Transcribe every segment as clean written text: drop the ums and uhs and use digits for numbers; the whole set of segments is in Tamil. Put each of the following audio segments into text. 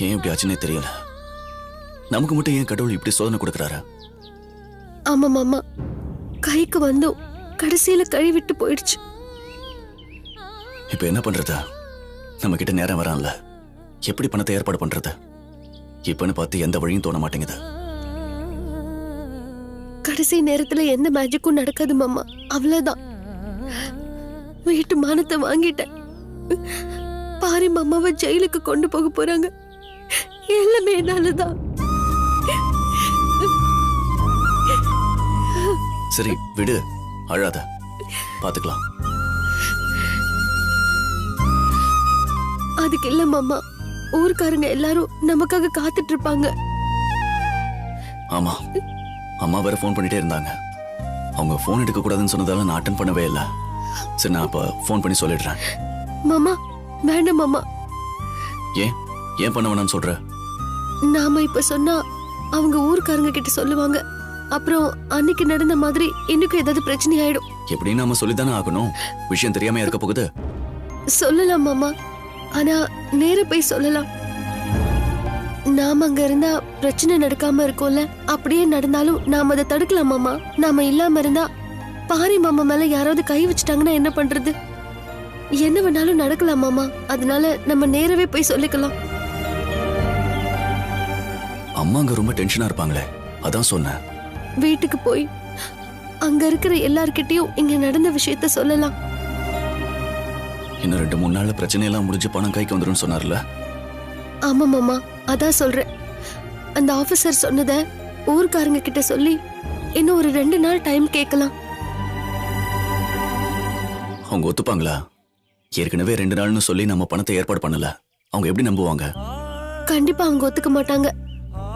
ஏன் இப்படி ஆச்சுன்னே தெரியல. நமக்கு மட்டும் ஏன் கடவுள் இப்படி சோதனை கொடுக்கறாரு? ஆமா மாமா, கைக்கு வந்தோம், கடைசியில கழுவிட்டு போயிடுச்சு. இப்ப என்ன பண்றது? நம்ம கிட்ட நேரம் வரான்ல, எப்படி பணத்தை ஏற்பாடு பண்றது? இப்பன்னு பார்த்து எந்த வழியும் தோண மாட்டேங்குது. கடைசி நேரத்துல எந்த மேஜிக்கும் நடக்காது மாமா, அவ்வளவுதான். வீட்டு மானத்தை வாங்கிட்டேன். பாரி மாமாவை ஜெயிலுக்கு கொண்டு போக போறாங்க. எல்லாமே என்னாலதான். சரி விடு, அழாத, பாத்துக்கலாம். அதுக்கு இல்ல மாமா, ஊர்க்காரங்க எல்லாரும் நமக்காக காத்துட்டு இருப்பாங்க. ஆமா, அம்மா வேற ஃபோன் பண்ணிட்டே இருந்தாங்க. அவங்க ஃபோன் எடுக்க கூடாதுன்னு சொன்னதால நான் அட்டன் பண்ணவே இல்லை. சரி, நான் அப்ப ஃபோன் பண்ணி சொல்லிடுறேன். மாமா வேண்டாம் மாமா. ஏன் ஏன் பண்ண வேணாம்னு சொல்ற? நாம இப்ப சொன்னா அவங்க ஊர்க்காரங்க கிட்ட சொல்லுவாங்க. அப்புறம் அன்னைக்கு நடந்த மாதிரி இன்னைக்கு ஏதாவது பிரச்சனை ஆயிடும். எப்படின்னு நாம சொல்லித்தானே ஆகணும். விஷயம் தெரியாம இருக்க போகுது. சொல்லலாம் மாமா, ஆனா நேர போய் சொல்லலாம். நாம அங்க இருந்தா பிரச்சனை நடக்காம இருக்கும்ல. அப்படியே நடந்தாலும் நாம அதை தடுக்கலாம் மாமா. நாம இல்லாம இருந்தா பாரி மாமா மேல யாராவது கை வச்சுட்டாங்கன்னா என்ன பண்றது? என்ன வேணாலும் நடக்கலாம் மாமா. அதனால நம்ம நேரவே போய் சொல்லிக்கலாம். அம்மா அங்க ரொம்ப டென்ஷனா இருப்பாங்களே, அதான் சொன்னேன். வீட்டுக்கு போய் அங்க இருக்கிற எல்லார்கிட்டயும் இங்க நடந்த விஷயத்த சொல்லலாம். இன்னும் 2-3 நாள்ல பிரச்சனை எல்லாம் முடிஞ்சு பணம் கைக்கு வந்துடும் சொன்னார்ல. ஆமா மாமா, அதான் சொல்றேன். அந்த ஆபீசர் சொன்னத ஊர்க்காரங்க கிட்ட சொல்லி இன்னும் ஒரு 2 நாள் டைம் கேட்கலாம். அவங்க ஒத்துப்பாங்களா? ஏற்கனவே 2 நாள்னு சொல்லி நம்ம பணத்தை ஏற்பாடு பண்ணல. அவங்க எப்படி நம்புவாங்க? கண்டிப்பா அவங்க ஒத்துக்க மாட்டாங்க.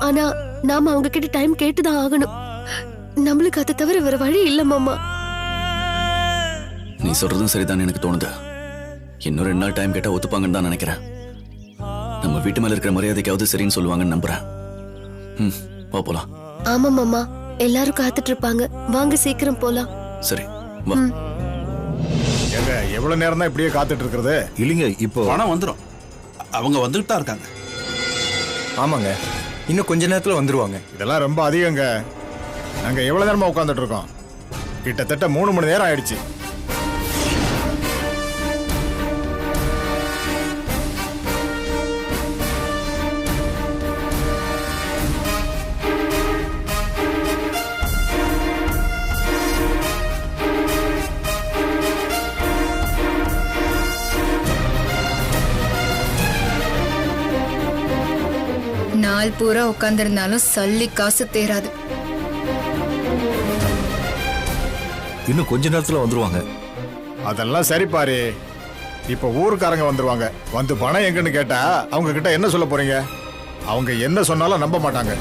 ஆனா நாம அவங்க கிட்ட டைம் கேட்டுதான் ஆகணும். நம்மளுக்கு அதை தவிர வேற வழி இல்ல மாமா. நீ சொல்றதும் சரிதான் எனக்கு தோணுது. இன்னும் 2 நாள் டைம் கேட்டா ஒத்துப்பாங்கன்னு தான் நினைக்கிறேன். நம்ம வீட்டு மேல இருக்கிற மரியாதைக்காவது சரின்னு சொல்லுவாங்கன்னு நம்புறேன். போலாம். ஆமா மாமா, எல்லாரும் காத்துட்டு இருப்பாங்க. வாங்க சீக்கிரம் போலாம். சரி வா. ஏங்க எவ்வளவு நேரம் தான் இப்படியே காத்துட்டு இருக்கிறது? இல்லைங்க, இப்போ பணம் வந்துடும். அவங்க வந்துட்டு தான் இருக்காங்க. ஆமாங்க, இன்னும் கொஞ்ச நேரத்துல வந்துருவாங்க. இதெல்லாம் ரொம்ப அதிகங்க. நாங்க எவ்வளவு நேரமா உட்காந்துட்டு இருக்கோம்? கிட்டத்தட்ட 3 மணி நேரம் ஆயிடுச்சு. நாள் பூரா உட்கார்ந்திருந்தாலும் சல்லி காசு தேராது. இன்னும் கொஞ்ச நேரத்துல வந்துருவாங்க. அதெல்லாம் சரி பாரு. இப்ப ஊருக்காரங்க வந்துருவாங்க. வந்து பணம் எங்கன்னு கேட்டா அவங்க கிட்ட என்ன சொல்ல போறீங்க? அவங்க என்ன சொன்னாலும் நம்ப மாட்டாங்க.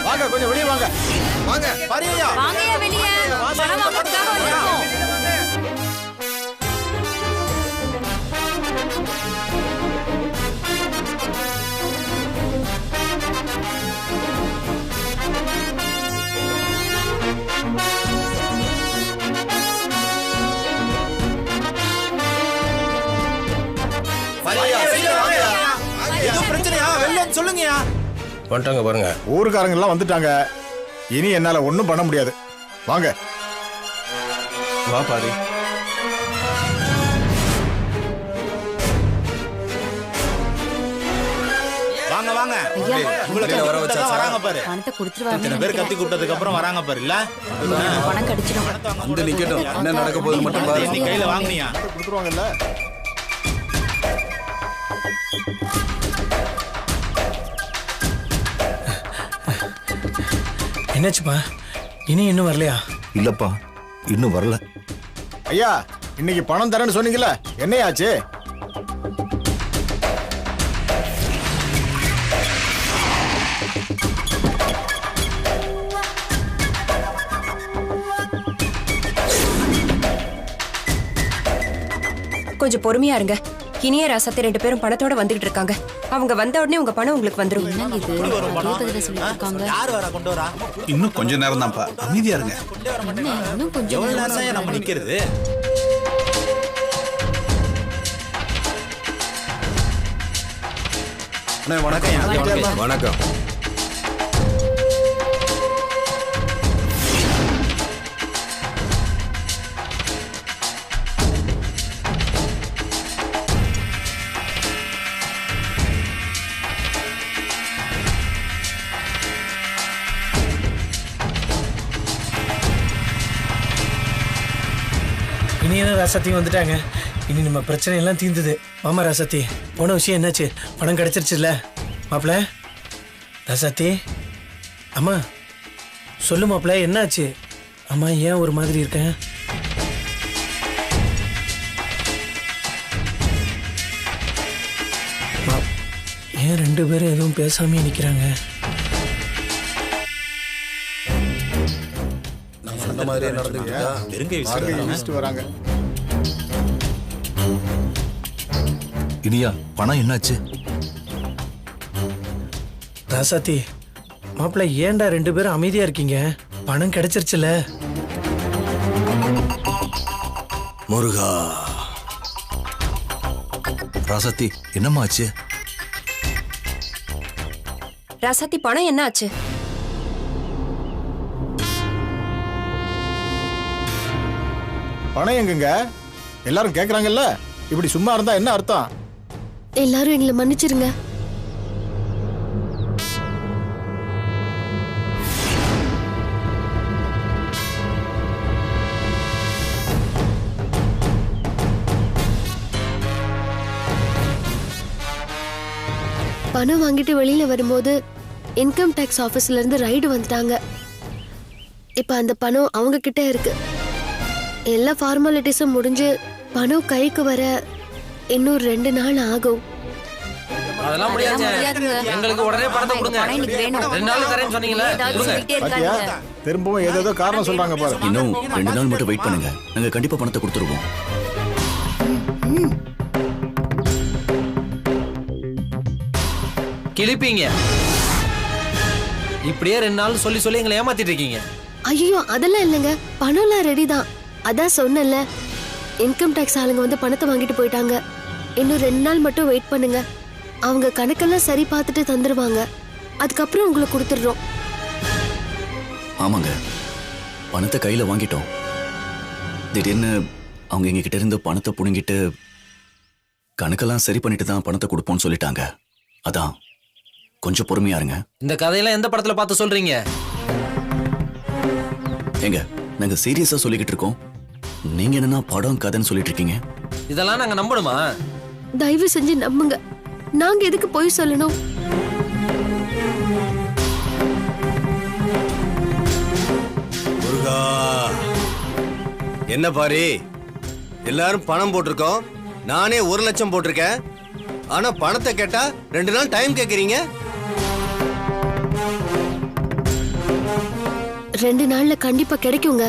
வாங்க, கொஞ்சம் வெளியே வாங்க. வாங்க பாரியா, வாங்கயா வெளிய. பணம் வாங்குறதுக்காக வந்திருக்கோம். சொல்லுங்கயா. வந்துட்டாங்க பாருங்க. ஊருக்காரங்க எல்லாம் வந்துட்டாங்க. இனி என்னால ஒண்ணும் பண்ண முடியாது. வாங்க. வா பாரு. வாங்க வாங்க. உங்களுக்கு வர வச்சா வராங்க பாரு. பணத்தை கொடுத்துருவாங்க. இத்தனை பேர் கத்தி கூட்டதுக்கு அப்புறம் வராங்க பாரு. இல்ல பணம் கடிச்சிடும். வந்து நிக்கட்டும். என்ன நடக்க போகுது மட்டும் பாரு. நீ கையில வாங்குனியா? கொடுத்துருவாங்கல்ல. என்னாச்சுப்பா? இன்னும் வரலையா? இல்லப்பா, இன்னும் வரல. ஐயா, இன்னைக்கு பணம் தரேன்னு சொன்னீங்கல்ல, என்னையாச்சு? கொஞ்சம் பொறுமையா இருங்க. இனிய ராசத்தை 2 பேரும் பணத்தோட வந்துகிட்டு இருக்காங்க. அவங்க வந்த உடனே உங்க பணம் உங்களுக்கு வந்துரும். யார் வரா கொண்டு வரா? இன்னும் கொஞ்ச நேரம் தான்ப்பா, அமைதியா இருங்க. எவ்வளவு நேரம் தான் நம்ம நிக்கிறது? வணக்கம். வணக்கம். இனி என்ன ராசாத்தியும் வந்துட்டாங்க. இனி நம்ம பிரச்சனை எல்லாம் தீர்ந்தது. மாமா ராசாத்தி, போன விஷயம் என்னாச்சு? பணம் கிடைச்சிருச்சுல்ல மாப்பிள்ள? ராசாத்தி அம்மா சொல்லு மாப்பிள்ள, என்னாச்சு? அம்மா ஏன் ஒரு மாதிரி இருக்கேன்? ஏன் 2 பேரும் எதுவும் பேசாமே நிக்கிறாங்க? வராங்க. இனியா, பணம் என்னாச்சு? ராசாத்தி மாப்பிள்ள, ஏன்டா 2 பேரும் அமைதியா இருக்கீங்க? பணம் கிடைச்சிருச்சுல? முருகா. ராசாத்தி, என்னம்மா ஆச்சு? ராசாத்தி பணம் என்ன ஆச்சு? பணம் எங்கங்க? எல்லாரும் கேக்குறாங்கல்ல. இப்படி சும்மா இருந்தா என்ன அர்த்தம்? எல்லாரும் எங்களை மன்னிச்சிருங்க. பணம் வாங்கிட்டு வெளியில வரும்போது இன்கம் டாக்ஸ் ஆபீஸ்ல இருந்து ரைடு வந்துட்டாங்க. இப்ப அந்த பணம் அவங்க கிட்ட இருக்கு. எல்லா ஃபார்மாலிட்டிஸும் முடிஞ்சு பணம் கைக்கு வர இன்னும் 2 நாள் ஆகும். அதெல்லாம் முடியாது. எங்களுக்கு உடனே பணத்தை கொடுங்க. 2 நாள் தரேன்னு சொன்னீங்களே, பாத்தியா? திரும்பவும் ஏதேதோ காரணம் சொல்றாங்க பாரு. இன்னும் 2 நாள் மட்டும் வெயிட் பண்ணுங்க, நாங்க கண்டிப்பா பணத்தை கொடுத்துருவோம். கிளிப்பீங்க. இப்படியே 2 நாள் சொல்லி சொல்லி எங்களை ஏமாத்திட்டு இருக்கீங்க. ஐயோ அதெல்லாம் இல்லைங்க, பணம்லாம் ரெடி தான். அதான் சொன்னல, இன்கம் டாக்ஸ் ஆளுங்க வந்து பணத்தை வாங்கிட்டு போயிட்டாங்க. இன்னும் 2 நாள் மட்டும் வெயிட் பண்ணுங்க. அவங்க கணக்கெல்லாம் சரி பார்த்துட்டு தந்துருவாங்க. அதுக்கப்புறம் உங்களுக்கு கொடுத்துடுறோம். ஆமாங்க, பணத்தை கையில வாங்கிட்டோம். திடீர்னு அவங்க எங்க கிட்ட இருந்து பணத்தை புடுங்கிட்டு கணக்கெல்லாம் சரி பண்ணிட்டு தான் பணத்தை கொடுப்போம்னு சொல்லிட்டாங்க. அதான் கொஞ்சம் பொறுமையா இருங்க. இந்த கதையெல்லாம் எந்த படத்துல பார்த்து சொல்றீங்க? ஏங்க, நாங்க சீரியஸா சொல்லிக்கிட்டு இருக்கோம், நீங்க என்னன்னா படம் கதைன்னு சொல்லிட்டு இருக்கீங்க. இதெல்லாம் நாங்க நம்பணுமா? தயவு செஞ்சு நம்புங்க. நாங்க எதுக்கு போய் சொல்லணும்? முருகா, என்ன பாரு, எல்லாரும் பணம் போட்டிருக்கோம். நானே 1 லட்சம் போட்டிருக்கேன். ஆனா பணத்தை கேட்டா 2 நாள் டைம் கேக்குறீங்க. 2 நாள்ல கண்டிப்பா கிடைக்குங்க.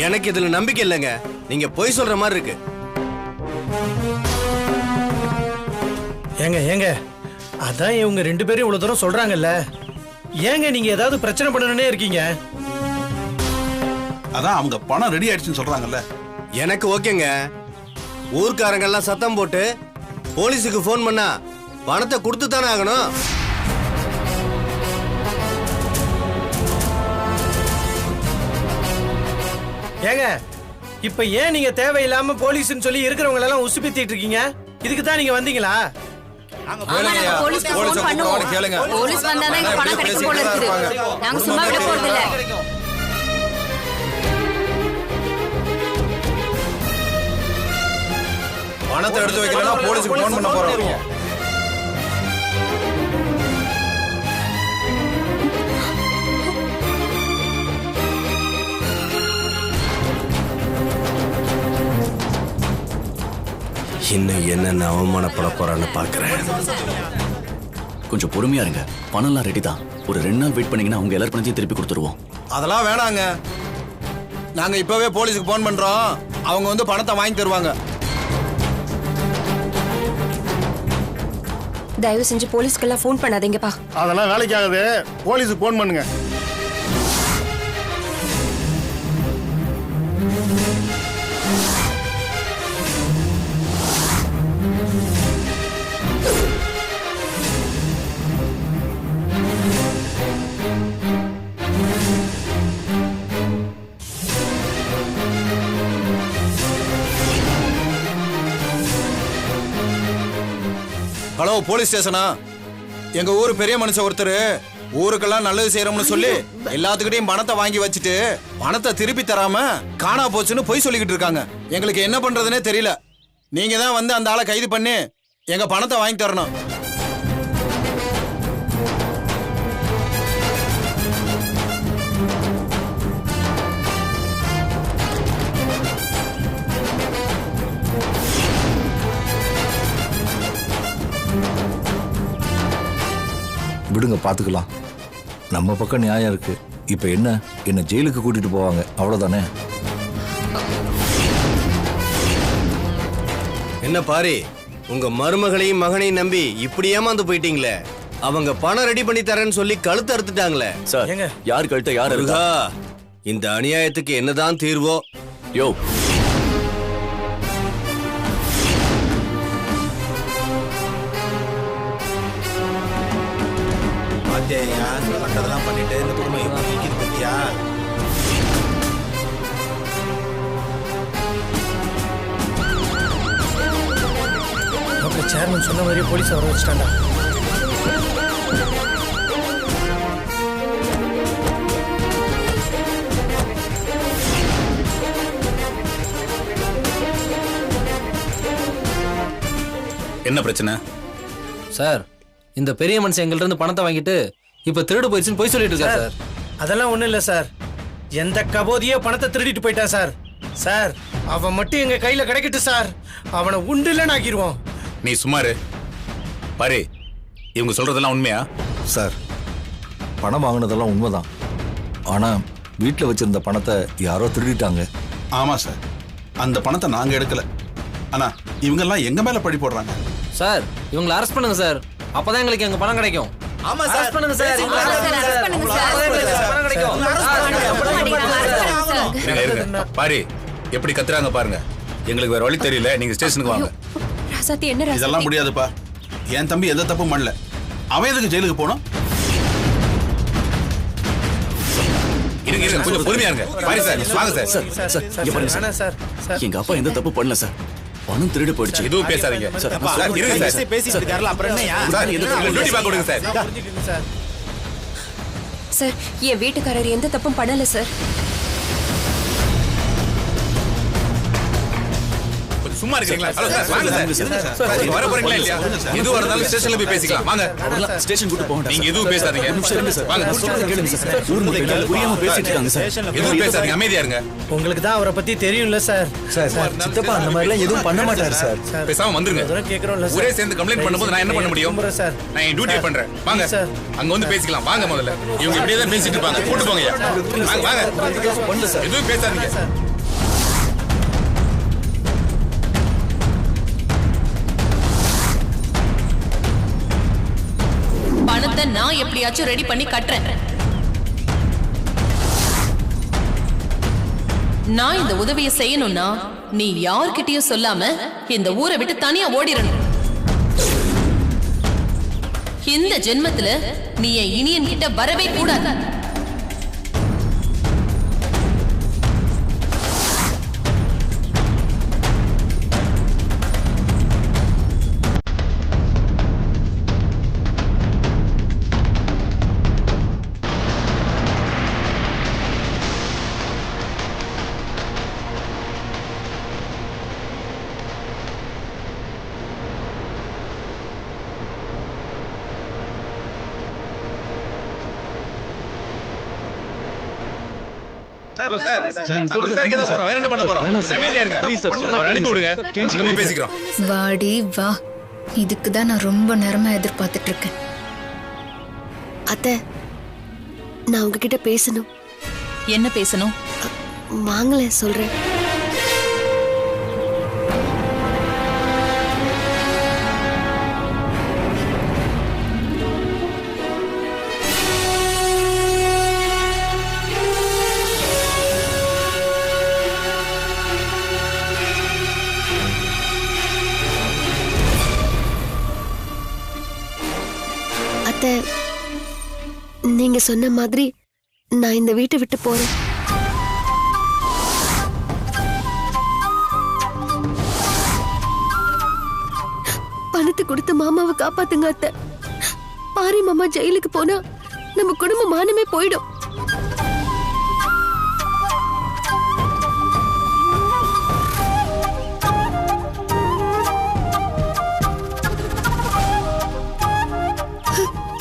எனக்கு இதுல நம்பிக்கை இல்லைங்க. நீங்க பொய் சொல்ற மாதிரி இருக்கு. ஏங்க ஏங்க, அதான் இவங்க 2 பேரும் இவ்வளவு தூரம் சொல்றாங்கல்ல, ஏங்க நீங்க ஏதாவது பிரச்சனை பண்ணணும்னே இருக்கீங்க? அதான் அவங்க பணம் ரெடி ஆயிடுச்சுன்னு சொல்றாங்கல்ல. எனக்கு ஓகேங்க. ஊர்க்காரங்க எல்லாம் சத்தம் போட்டு போலீஸுக்கு போன் பண்ணா பணத்தை கொடுத்து தானே ஆகணும். ஏங்க, இப்ப ஏன் நீங்க தேவையில்லாம போலீஸ்னு சொல்லி இருக்கிறவங்க எல்லாம் உசுப்பித்திட்டு இருக்கீங்க? இதுக்கு தான் நீங்க வந்தீங்களா? போலீஸ்க்கு ஃபோன் பண்ணுவோம். போலீஸ் வந்தாதான் எங்க பணம் கிடைக்கும் போல இருக்குது. நாங்க சும்மா விட போறது இல்ல. பணத்தை எடுத்து வைக்கலன்னா போலீஸுக்கு ஃபோன் பண்ண போறோம். இன்னும் என்னென்ன அவமானப்பட போறான்னு பாக்குறேன். கொஞ்சம் பொறுமையா இருங்க, பணம்லாம் ரெடி தான். ஒரு 2 நாள் வெயிட் பண்ணீங்கன்னா அவங்க எல்லாரும் பணத்தையும் திருப்பி கொடுத்துருவோம். அதெல்லாம் வேணாங்க. நாங்க இப்பவே போலீஸுக்கு போன் பண்றோம். அவங்க வந்து பணத்தை வாங்கி தருவாங்க. தயவு செஞ்சு போலீஸ்க்கெல்லாம் ஃபோன் பண்ணாதீங்கப்பா. அதெல்லாம் வேலைக்கு ஆகுது. போலீஸுக்கு போன் பண்ணுங்க. ஹலோ, போலீஸ் ஸ்டேஷனா? எங்க ஊரு பெரிய மனுஷன் ஒருத்தர் ஊருக்கெல்லாம் நல்லது செய்யறோம்னு சொல்லி எல்லாத்துக்கிட்டையும் பணத்தை வாங்கி வச்சுட்டு பணத்தை திருப்பி தராம காணா போச்சுன்னு பொய் சொல்லிக்கிட்டு இருக்காங்க. எங்களுக்கு என்ன பண்றதுன்னே தெரியல. நீங்க தான் வந்து அந்த ஆளை கைது பண்ணி எங்க பணத்தை வாங்கி தரணும். விடுங்க, பாத்துக்கலாம். நம்ம பக்கம் நியாயம் இருக்கு. இப்ப என்ன ஜெயிலுக்கு கூட்டிட்டு போவாங்க, அவ்வளவுதானே? என்ன பாரு, உங்க மருமகளையும் மகனையும் நம்பி இப்படி ஏமாந்து போயிட்டீங்களே. அவங்க பணம் ரெடி பண்ணி தரேன்னு சொல்லி கழுத்து அறுத்துட்டாங்களே. சார், யார் கழுத்த யார் இருக்கா? இந்த அநியாயத்துக்கு என்னதான் தீர்வோ? யோ, பண்றதெல்லாம் பண்ணிட்டு இந்த குடும்பம் எப்படி இருக்குது பத்தியா? சேர்மன் சொன்ன மாதிரி போலீஸ் வர வச்சுட்டாண்டா. என்ன பிரச்சனை சார்? இந்த பெரிய மனுஷன் எங்கள்ட்ட இருந்து பணத்தை வாங்கிட்டு இப்ப திருடு போயிடுச்சுன்னு போய் சொல்லிட்டு இருக்காரு சார். அதெல்லாம் ஒண்ணும் இல்ல சார். எந்த கபோதியோ பணத்தை திருடிட்டு போயிட்டான் சார். சார், அவன் மட்டும் எங்க கையில கிடைக்கட்டும் சார். அவனை உண்டுலன்னு ஆக்கிடுவோம். நீ சும்மாரு பாரு. இவங்க சொல்றதெல்லாம் உண்மையா? சார், பணம் வாங்கினதெல்லாம் உண்மைதான். ஆனா வீட்டில் வச்சிருந்த பணத்தை யாரோ திருடிட்டாங்க. ஆமா சார், அந்த பணத்தை நாங்க எடுக்கல. ஆனா இவங்க எல்லாம் எங்க மேல பழி போடுறாங்க. சார், இவங்களை அரெஸ்ட் பண்ணுங்க சார். அப்பதான் எங்களுக்கு எங்க பணம் கிடைக்கும். ஆமா சார், அரெஸ்ட் பண்ணுங்க சார். இவங்களை அரெஸ்ட் பண்ணுங்க சார். அப்பதான் எங்களுக்கு பணம் கிடைக்கும். பாரு, எப்படி கத்துறாங்க பாருங்க. எங்களுக்கு வேற வழி தெரியல. நீங்க ஸ்டேஷனுக்கு வாங்க. ராசாத்தி, என்ன ராசாத்தி? இதெல்லாம் முடியாதுப்பா. என் தம்பி எந்த தப்பும் பண்ணல. அவன் எதுக்கு ஜெயிலுக்கு போனோம்? இருங்க, கொஞ்சம் பொறுமையா இருங்க. பாரு சார், வாங்க சார். சார், இங்க பாருங்க சார். எங்க அப்பா எந்த தப்பு பண்ணல சார். பணம் திருடு போயிடுச்சு. எதுவும் பேசாதீங்க சார். இருங்க சார், பேசிட்டு இருக்காருல, அப்புறம் என்னையா? சார், டியூட்டி பார்க்க கொடுங்க சார். சார், என் வீட்டுக்காரர் எந்த தப்பும் பண்ணல சார். சும்மா இருக்கீங்களா? ஹலோ சார், வாங்க சார். நீங்க வர போறீங்களா இல்லையா? எது வரதாலும் ஸ்டேஷன்ல போய் பேசிக்கலாம். வாங்க. ஸ்டேஷன் கூட்டி போங்க. நீங்க எதுவும் பேசாதீங்க. வாங்க. கேளுங்க சார். ஊர் மக்கள் புரியாம பேசிட்டு இருக்காங்க சார். எதுவும் பேசாதீங்க, அமைதியா இருங்க. உங்களுக்கு தான் அவரை பத்தி தெரியும்ல சார். சார், சித்தப்பா அந்த மாதிரி எல்லாம் எதுவும் பண்ண மாட்டாரு சார். பேசாம வந்துருங்க. கேக்குறோம்ல சார். ஒரே சேர்ந்து கம்ப்ளைண்ட் பண்ணும்போது நான் என்ன பண்ண முடியும்? நான் என் டியூட்டி பண்றேன். வாங்க சார், அங்க வந்து பேசிக்கலாம். வாங்க. முதல்ல இவங்க இப்படியே தான் பேசிட்டு இருப்பாங்க. கூட்டு போங்க. வாங்க. எதுவும் பேசாதீங்க. பணத்தை நான் எப்படியாச்சும் ரெடி பண்ணி கட்டுறேன். நான் இந்த உதவியை செய்யணும்னா நீ யார்கிட்டயும் சொல்லாம இந்த ஊரை விட்டு தனியா ஓடிடணும். இந்த ஜென்மத்துல நீ என் இனியன் கிட்ட வரவே கூடாது. வாடி வா. இதுக்கு தான் நான் ரொம்ப நேரமா எதிர்பார்த்துட்டு இருக்கேன். அத்தை, நான் உங்ககிட்ட பேசணும். என்ன பேசணும்? வாங்கல சொல்றேன். அத்தை, நீங்க சொன்ன மாதிரி நான் இந்த வீட்டை விட்டு போறேன். பணத்தை கொடுத்து மாமாவை காப்பாத்துங்க அத்தை. பாரி மாமா ஜெயிலுக்கு போனா நம்ம குடும்ப மானமே போயிடும்.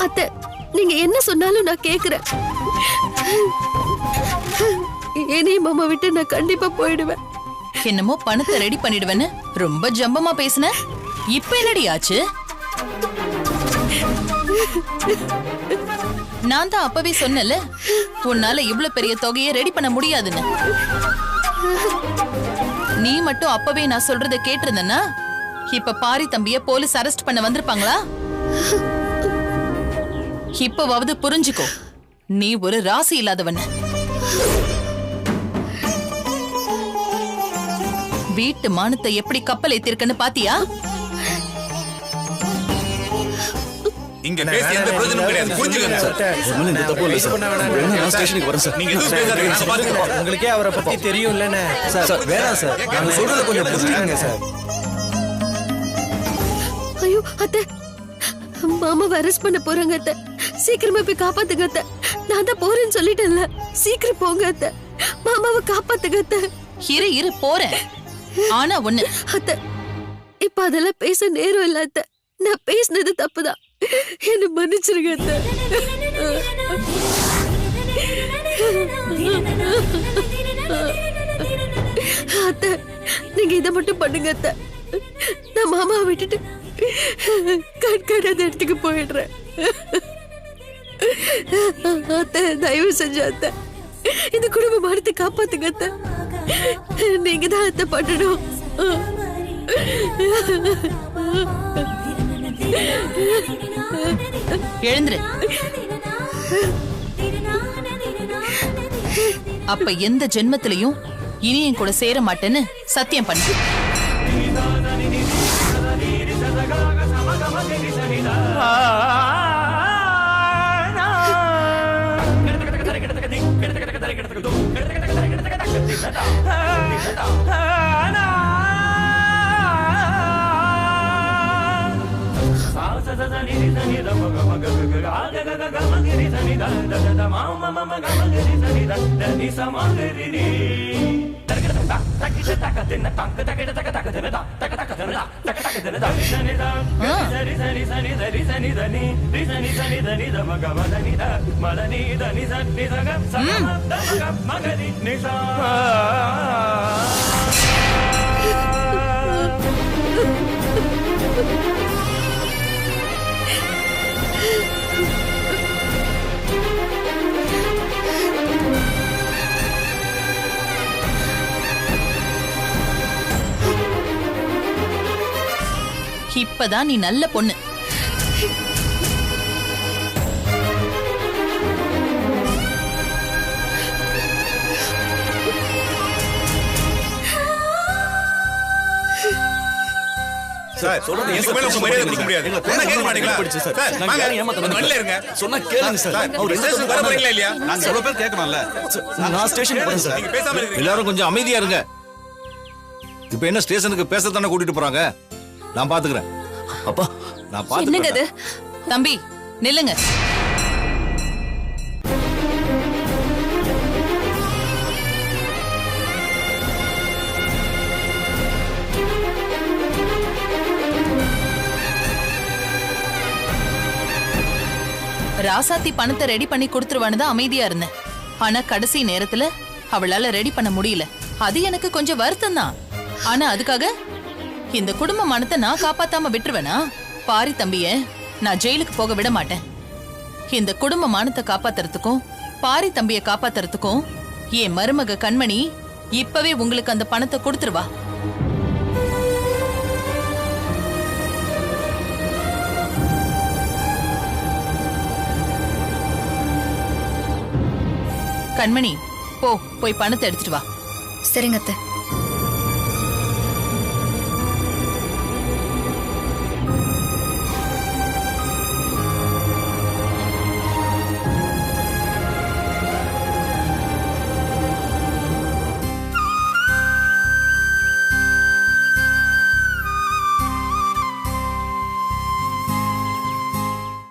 அத்தை, நீங்க என்ன சொன்னாலும் நான் கேக்குறேன். என்னைய மாமா விட்டு நான் கண்டிப்பா போயிடுவேன். என்னமோ பணத்தை ரெடி பண்ணிடுவேன்னு ரொம்ப ஜம்பமா பேசுன. இப்ப என்னடி ஆச்சு? நான் தான் அப்பவே சொன்னல, உன்னால இவ்வளவு பெரிய தொகையை ரெடி பண்ண முடியாதுன்னு. நீ மட்டும் அப்பவே நான் சொல்றத கேட்டிருந்தனா இப்ப பாரி தம்பிய போலீஸ் அரெஸ்ட் பண்ண வந்திருப்பாங்களா? இப்பவாவது புரிஞ்சுக்கோ, நீ ஒரு ராசி இல்லாதவன். வீட்டு மானத்தை எப்படி கப்பல் ஏத்திருக்கன்னு பாத்தியா? இங்க பேசி எந்த பிரயோஜனமும் கிடையாது. புரிஞ்சுக்கங்க சார். ஒண்ணும் இந்த தப்பு இல்ல சார். நான் ஸ்டேஷனுக்கு வரேன் சார். நீங்க எதுவும் பேசாதீங்க, நான் பாத்துக்கிறேன். உங்களுக்கே அவரை பத்தி தெரியும் இல்லனே. சார் வேணாம் சார். நான் சொல்றது கொஞ்சம் புரிஞ்சுக்கங்க சார். ஐயோ அத்தை, மாமாவை அரெஸ்ட் பண்ண போறாங்க அத்தை. சீக்கிரமா போய் காப்பாத்துங்க அத்தை. நான் தான் போறேன்னு சொல்லிட்டேன்ல, சீக்கிரம் போங்க அத்தை. மாமாவை காப்பாத்துங்க அத்தை. இரு போறேன். ஆனா ஒண்ணு அத்தை, இப்ப அதெல்லாம் பேச நேரம் இல்ல அத்தை. நான் பேசினது தப்புதான், என்ன மன்னிச்சிருங்க அத்தை. அத்தை, நீங்க இதை மட்டும் பண்ணுங்க அத்தை. நான் மாமாவை விட்டுட்டு கண்காணாத இடத்துக்கு போயிடுறேன். அத்தை, தயவு செஞ்சு அத்தை, இந்த குடும்ப மானத்தை காப்பாத்துங்க அத்தை. நீங்க தான் அத்தை பண்ணணும். எழுந்துரு. அப்ப எந்த ஜென்மத்திலையும் இனி என் கூட சேர மாட்டேன்னு சத்தியம் பண்ணு. இப்பதான் நீ நல்ல பொண்ணு. சார், சொல்றது எங்க மேல உங்க மரியாதை கொடுக்க முடியாது. என்ன கேட்க மாட்டீங்களா? சார், வாங்க, வெளில இருங்க. சொன்னா கேளுங்க சார். அவர் ஸ்டேஷன் வர போறீங்களா இல்லையா? நாங்க எவ்வளவு பேர் கேட்கணும்ல. நான் ஸ்டேஷனுக்கு வரேன் சார். நீங்க பேசாம இருக்கீங்க. எல்லாரும் கொஞ்சம் அமைதியா இருங்க. இப்ப என்ன ஸ்டேஷனுக்கு பேசத்தானே கூட்டிட்டு போறாங்க? நான் பாத்துக்கிறேன். அப்பா, நான் என்னங்க பாத்துக்கிறேன். இது? தம்பி நில்லுங்க. ராசாத்தி பணத்தை ரெடி பண்ணி கொடுத்துருவான்னு தான் அமைதியா இருந்தேன். ஆனா கடைசி நேரத்துல அவளால ரெடி பண்ண முடியல. அது எனக்கு கொஞ்சம் வருத்தம் தான். ஆனா அதுக்காக இந்த குடும்ப மானத்தை நான் காப்பாத்தாம விட்டுருவேனா? பாரி தம்பிய நான் ஜெயிலுக்கு போக விட மாட்டேன். இந்த குடும்ப மானத்தை காப்பாத்துறதுக்கும் பாரி தம்பிய காப்பாத்துறதுக்கும் என் மருமக கண்மணி இப்பவே உங்களுக்கு அந்த பணத்தை கொடுத்துருவா. கண்மணி, போய் பணத்தை எடுத்துட்டு வா. சரிங்க அத்தை.